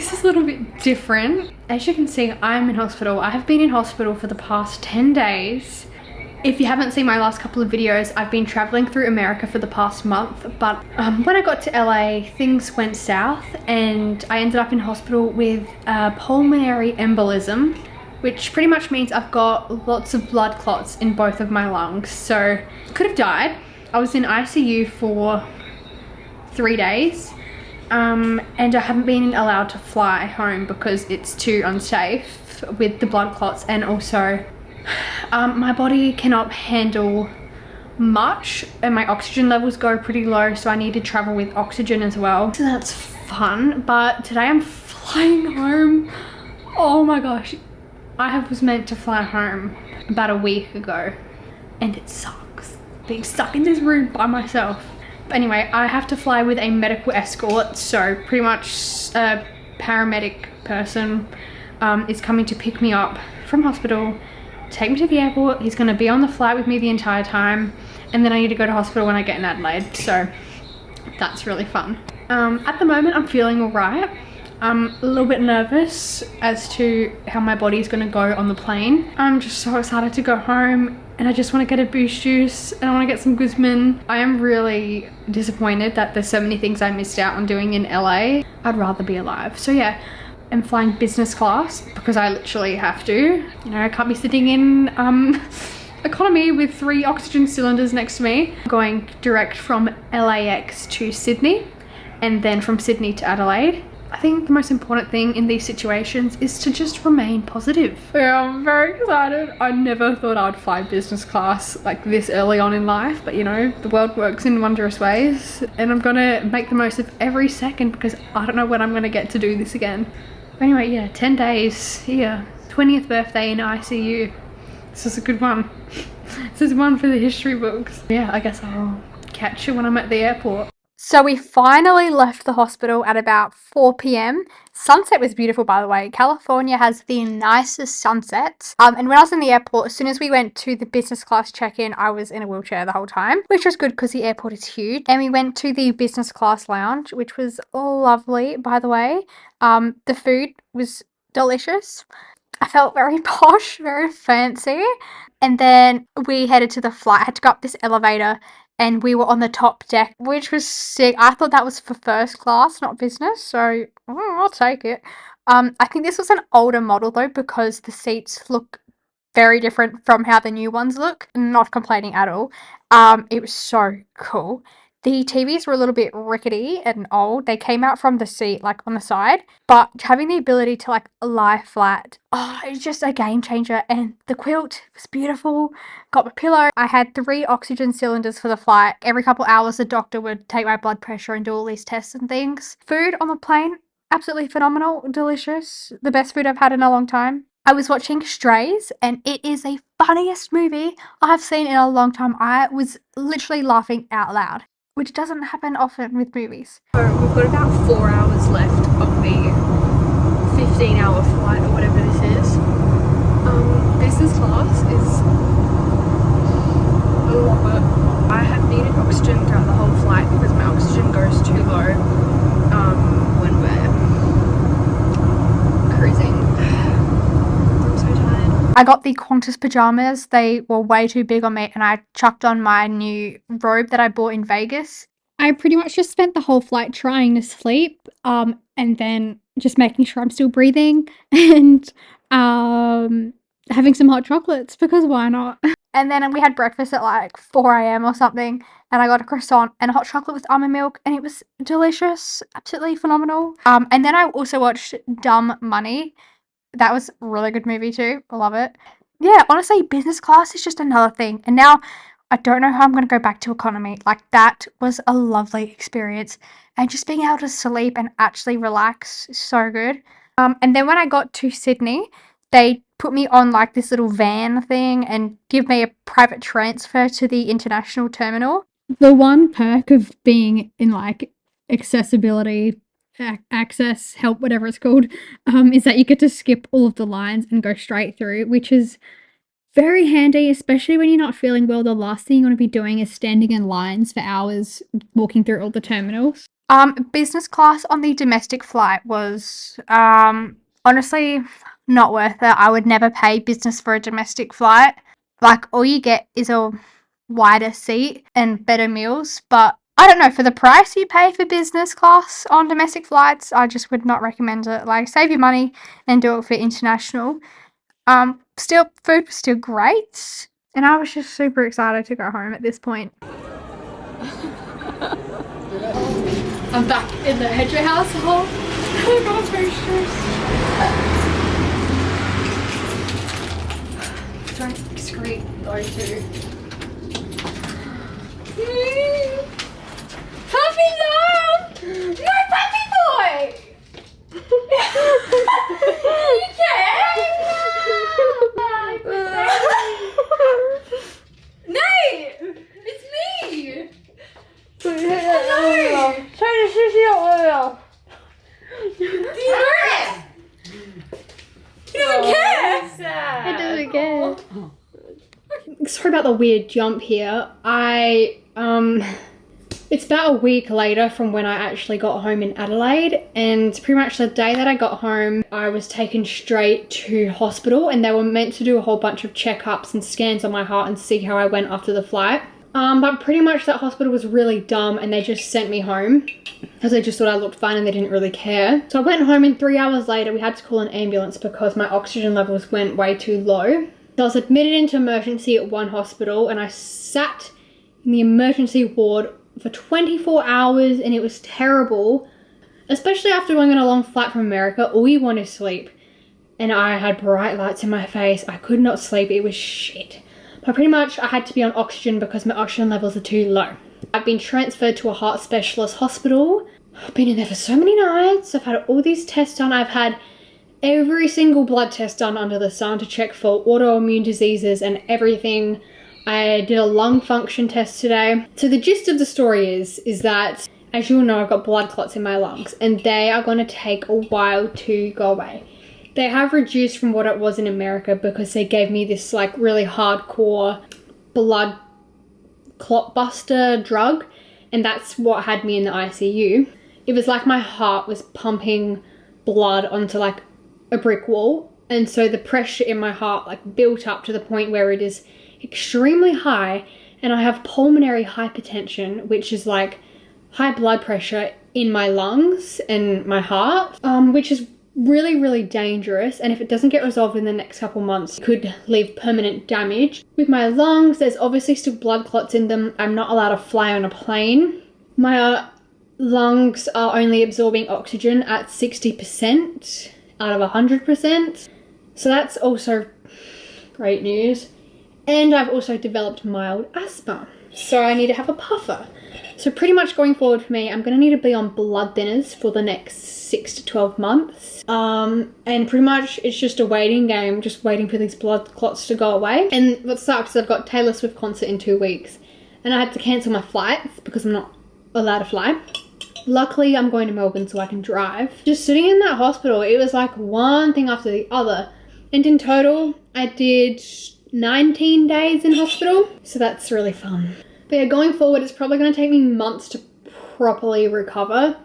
this is a little bit different. As you can see, I'm in hospital. I have been in hospital for the past 10 days. If you haven't seen my last couple of videos, I've been traveling through America for the past month, but when I got to LA, things went south and I ended up in hospital with pulmonary embolism, which pretty much means I've got lots of blood clots in both of my lungs. So I could have died. I was in ICU for 3 days. And I haven't been allowed to fly home because it's too unsafe with the blood clots, and also my body cannot handle much and my oxygen levels go pretty low, so I need to travel with oxygen as well. So that's fun, but today I'm flying home. Oh my gosh, I was meant to fly home about a week ago and it sucks being stuck in this room by myself. But anyway, I have to fly with a medical escort, so pretty much a paramedic person is coming to pick me up from hospital, take me to the airport. He's going to be on the flight with me the entire time, and then I need to go to hospital when I get in Adelaide, so that's really fun. At the moment I'm feeling alright. I'm a little bit nervous as to how my body is going to go on the plane. I'm just so excited to go home, and I just want to get a boost juice and I want to get some Guzman. I am really disappointed that there's so many things I missed out on doing in LA. I'd rather be alive. So yeah, I'm flying business class because I literally have to. You know, I can't be sitting in economy with 3 oxygen cylinders next to me. I'm going direct from LAX to Sydney and then from Sydney to Adelaide. I think the most important thing in these situations is to just remain positive. Yeah, I'm very excited. I never thought I'd fly business class like this early on in life, but you know, the world works in wondrous ways, and I'm gonna make the most of every second because I don't know when I'm gonna get to do this again. But anyway, yeah, 10 days here, 20th birthday in ICU. This is a good one. This is one for the history books. Yeah, I guess I'll catch you when I'm at the airport. So we finally left the hospital at about 4 p.m. Sunset was beautiful, by the way. California has the nicest sunsets. And when I was in the airport, as soon as we went to the business class check-in, I was in a wheelchair the whole time, which was good because the airport is huge. And we went to the business class lounge, which was lovely, by the way. The food was delicious. I felt very posh, very fancy. And then we headed to the flight. I had to go up this elevator and we were on the top deck, which was sick. I thought that was for first class, not business, so I'll take it. I think this was an older model though, because the seats look very different from how the new ones look. Not complaining at all. It was so cool. The TVs were a little bit rickety and old. They came out from the seat, like on the side, but having the ability to like lie flat, it's just a game changer. And the quilt was beautiful. Got my pillow. I had 3 oxygen cylinders for the flight. Every couple hours, the doctor would take my blood pressure and do all these tests and things. Food on the plane, absolutely phenomenal, delicious. The best food I've had in a long time. I was watching Strays, and it is the funniest movie I've seen in a long time. I was literally laughing out loud, which doesn't happen often with movies. So we've got about 4 hours left of the 15-hour flight or whatever this is. Business class is a lot. I have needed oxygen throughout the whole flight because my oxygen goes too low when we're cruising. I'm so tired. I got the Qantas pajamas. They were way too big on me, and I chucked on my new robe that I bought in Vegas. I pretty much just spent the whole flight trying to sleep, and then just making sure I'm still breathing, and having some hot chocolates, because why not? And then we had breakfast at like 4 a.m. or something, and I got a croissant and a hot chocolate with almond milk, and it was delicious, absolutely phenomenal. And then I also watched Dumb Money. That was a really good movie too. I love it. Yeah, honestly, business class is just another thing. And now I don't know how I'm going to go back to economy. Like, that was a lovely experience. And just being able to sleep and actually relax is so good. And then when I got to Sydney, they put me on like this little van thing and give me a private transfer to the international terminal. The one perk of being in like accessibility, access, help, whatever it's called, is that you get to skip all of the lines and go straight through, which is Very handy, especially when you're not feeling well. The last thing you want to be doing is standing in lines for hours walking through all the terminals. Business class on the domestic flight was honestly not worth it. I would never pay business for a domestic flight. Like, all you get is a wider seat and better meals, but I don't know, for the price you pay for business class on domestic flights, I just would not recommend it. Like, save your money and do it for international. Still, food was still great, and I was just super excited to go home at this point. I'm back in the Hedger household. Oh my god, very stressed. Don't excrete those two. Puppy love! No, puppy boy! You can! Nate! It's me! Hello! Try to sushi oil. Do you know it? He doesn't care! It doesn't care. Sorry about the weird jump here. It's about a week later from when I actually got home in Adelaide, and pretty much the day that I got home, I was taken straight to hospital, and they were meant to do a whole bunch of checkups and scans on my heart and see how I went after the flight. But pretty much that hospital was really dumb, and they just sent me home because they just thought I looked fine and they didn't really care. So I went home, and 3 hours later we had to call an ambulance because my oxygen levels went way too low. So I was admitted into emergency at one hospital, and I sat in the emergency ward for 24 hours, and it was terrible. Especially after going on a long flight from America, all you want is sleep. And I had bright lights in my face. I could not sleep. It was shit. But pretty much I had to be on oxygen because my oxygen levels are too low. I've been transferred to a heart specialist hospital. I've been in there for so many nights. I've had all these tests done. I've had every single blood test done under the sun to check for autoimmune diseases and everything. I did a lung function test today. So the gist of the story is that, as you'll know, I've got blood clots in my lungs, and they are going to take a while to go away. They have reduced from what it was in America because they gave me this like really hardcore blood clot buster drug, and that's what had me in the ICU. It was like my heart was pumping blood onto like a brick wall, and so the pressure in my heart like built up to the point where it is extremely high, and I have pulmonary hypertension, which is like high blood pressure in my lungs and my heart, which is really, really dangerous, and if it doesn't get resolved in the next couple months, it could leave permanent damage. With my lungs, there's obviously still blood clots in them. I'm not allowed to fly on a plane. My lungs are only absorbing oxygen at 60% out of 100%, so that's also great news. And I've also developed mild asthma, so I need to have a puffer. So pretty much going forward for me, I'm going to need to be on blood thinners for the next 6 to 12 months. And pretty much it's just a waiting game, just waiting for these blood clots to go away. And what sucks is I've got Taylor Swift concert in 2 weeks, and I had to cancel my flights because I'm not allowed to fly. Luckily, I'm going to Melbourne so I can drive. Just sitting in that hospital, it was like one thing after the other. And in total, I did 19 days in hospital, so that's really fun. But yeah, going forward, it's probably going to take me months to properly recover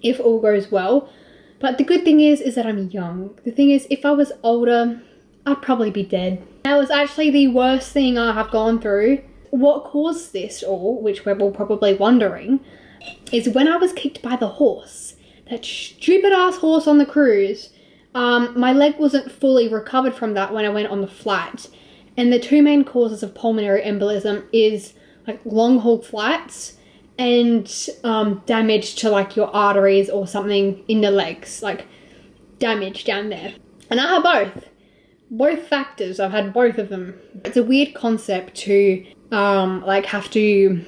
if all goes well. But the good thing is that I'm young. The thing is, if I was older, I'd probably be dead. That was actually the worst thing I have gone through. What caused this all, which we're all probably wondering, is when I was kicked by the horse. That stupid ass horse on the cruise. My leg wasn't fully recovered from that when I went on the flight. And the two main causes of pulmonary embolism is like long haul flights and damage to like your arteries or something in the legs, like damage down there. And I have both factors. I've had both of them. It's a weird concept to like have to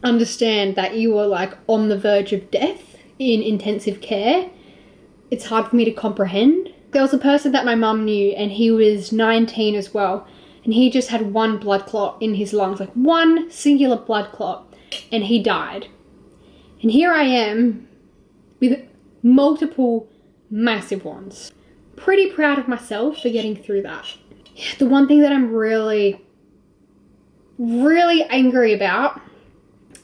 understand that you were like on the verge of death in intensive care. It's hard for me to comprehend. There was a person that my mum knew, and he was 19 as well, and he just had one blood clot in his lungs, like one singular blood clot, and he died. And here I am with multiple massive ones. Pretty proud of myself for getting through that. The one thing that I'm really, really angry about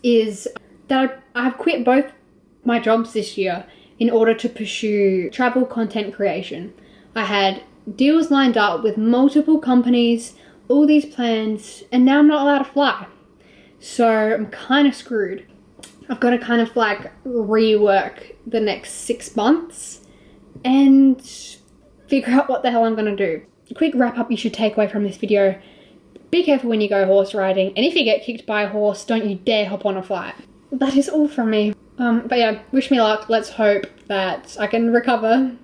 is that I've quit both my jobs this year in order to pursue travel content creation. I had deals lined up with multiple companies, all these plans, and now I'm not allowed to fly. So I'm kind of screwed. I've got to kind of like rework the next 6 months and figure out what the hell I'm going to do. A quick wrap up you should take away from this video. Be careful when you go horse riding, and if you get kicked by a horse, don't you dare hop on a flight. That is all from me. But yeah, wish me luck. Let's hope that I can recover